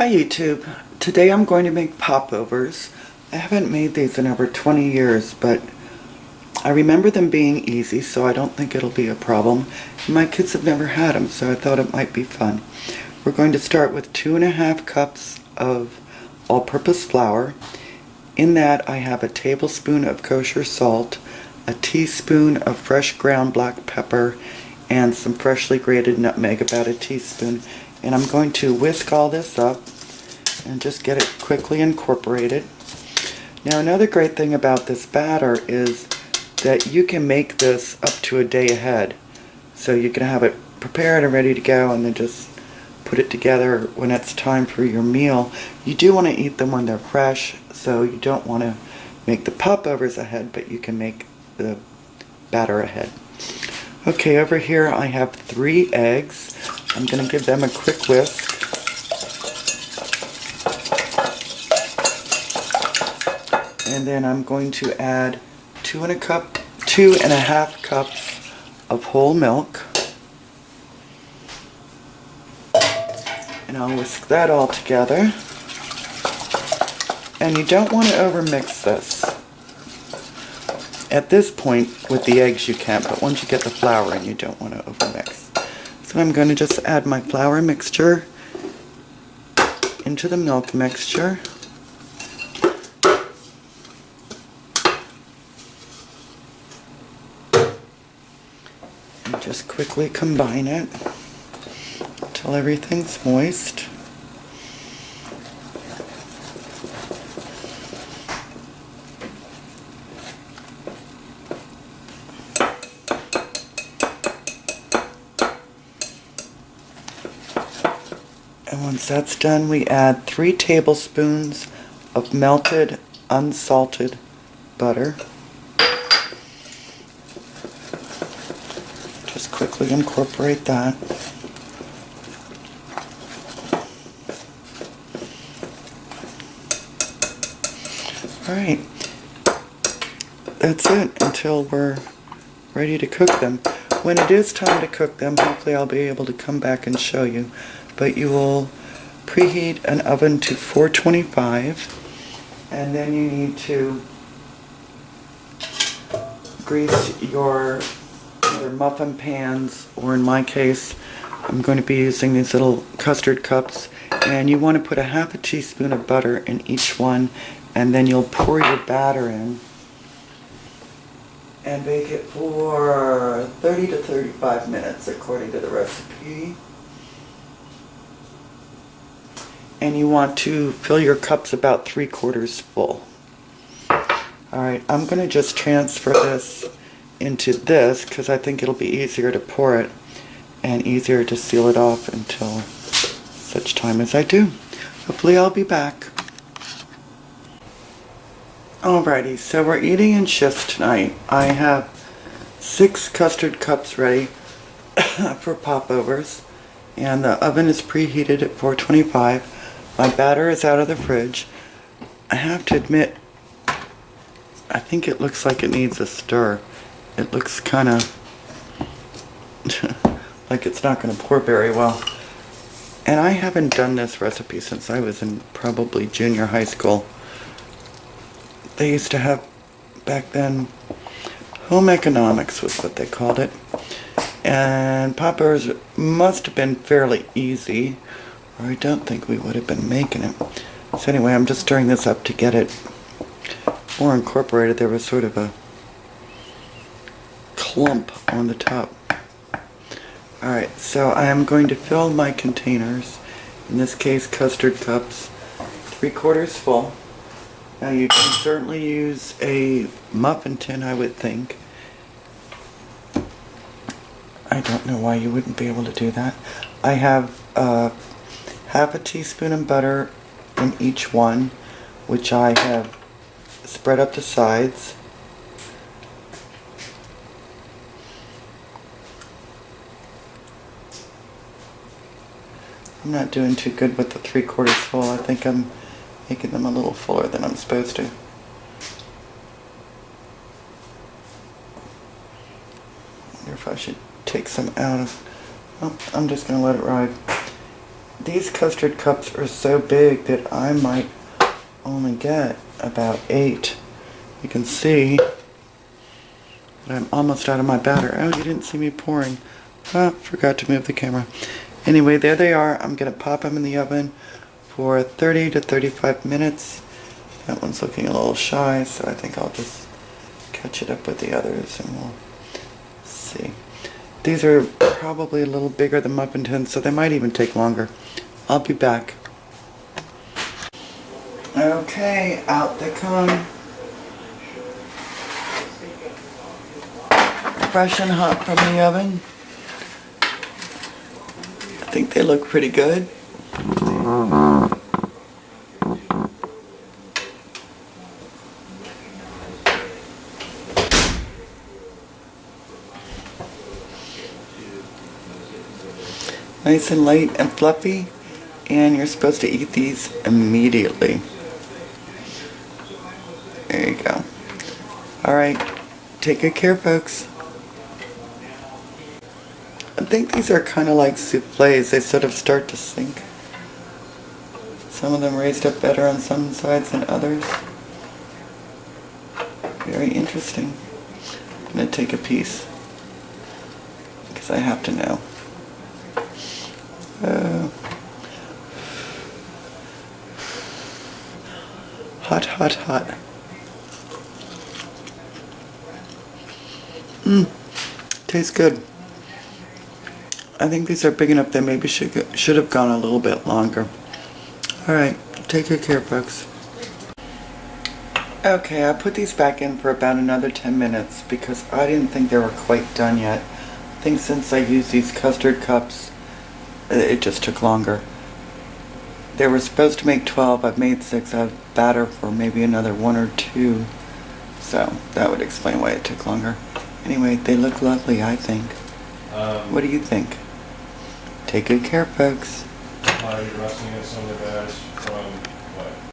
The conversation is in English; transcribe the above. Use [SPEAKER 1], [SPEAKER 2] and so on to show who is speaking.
[SPEAKER 1] Hi YouTube. Today I'm going to make popovers. I haven't made these in over 20 years, but I remember them being easy, so I don't think it'll be a problem. My kids have never had them, so I thought it might be fun. We're going to start with 2½ cups of all-purpose flour. In that I have a tablespoon of kosher salt, a teaspoon of fresh ground black pepper, and some freshly grated nutmeg, about a teaspoon. And I'm going to whisk all this up and just get it quickly incorporated. Now another great thing about this batter is that you can make this up to a day ahead. So you can have it prepared and ready to go and then just put it together when it's time for your meal. You do want to eat them when they're fresh, so you don't want to make the popovers ahead, but you can make the batter ahead. Okay, over here I have 3 eggs. I'm going to give them a quick whisk. And then I'm going to add 2½ cups of whole milk. And I'll whisk that all together. And you don't want to overmix this. At this point, with the eggs you can, but once you get the flour in, you don't want to overmix. So I'm going to just add my flour mixture into the milk mixture. And just quickly combine it until everything's moist. And once that's done, we add 3 tablespoons of melted, unsalted butter. Just quickly incorporate that. Alright, that's it until we're ready to cook them. When it is time to cook them, hopefully I'll be able to come back and show you. But you will preheat an oven to 425, and then you need to grease your either muffin pans, or in my case I'm going to be using these little custard cups, and you want to put 1/2 teaspoon of butter in each one, and then you'll pour your batter in and bake it for 30 to 35 minutes according to the recipe. And you want to fill your cups about 3/4 full. Alright, I'm going to just transfer this into this because I think it'll be easier to pour it and easier to seal it off until such time as I do. Hopefully I'll be back. Alrighty, so we're eating in shifts tonight. I have 6 custard cups ready for popovers, and the oven is preheated at 425. My batter is out of the fridge. I have to admit, I think it looks like it needs a stir. It looks kind of like it's not going to pour very well. And I haven't done this recipe since I was in probably junior high school. They used to have, back then, home economics was what they called it. And popovers must have been fairly easy, or I don't think we would have been making it. So anyway, I'm just stirring this up to get it more incorporated. There was sort of a clump on the top. Alright, so I am going to fill my containers, in this case custard cups, 3/4 full. Now you can certainly use a muffin tin, I would think. I don't know why you wouldn't be able to do that. I have 1/2 teaspoon of butter in each one, which I have spread up the sides. I'm not doing too good with the 3/4 full. I think I'm making them a little fuller than I'm supposed to. I wonder if I should take some out of... Oh, I'm just going to let it ride. these custard cups are so big that I might only get about 8. You can see that I'm almost out of my batter. Oh, you didn't see me pouring. Ah, forgot to move the camera. Anyway, there they are. I'm going to pop them in the oven for 30 to 35 minutes. That one's looking a little shy, so I think I'll just catch it up with the others and we'll see. These are probably a little bigger than muffin tins, so they might even take longer. I'll be back. Okay, out they come. Fresh and hot from the oven. I think they look pretty good. Nice and light and fluffy, and you're supposed to eat these immediately. There you go. Alright, take good care, folks. I think these are kind of like souffles. They sort of start to sink. Some of them raised up better on some sides than others. Very interesting. I'm going to take a piece because I have to know. Hot, hot, hot. Tastes good. I think these are big enough they maybe should have gone a little bit longer. Alright, take good care, folks. Okay, I put these back in for about another 10 minutes because I didn't think they were quite done yet. I think since I used these custard cups, it just took longer. They were supposed to make 12. I've made 6. I have batter for maybe another 1 or 2. So that would explain why it took longer. Anyway, they look lovely, I think. What do you think? Take good care, folks.
[SPEAKER 2] Are you resting in some of the guys from what?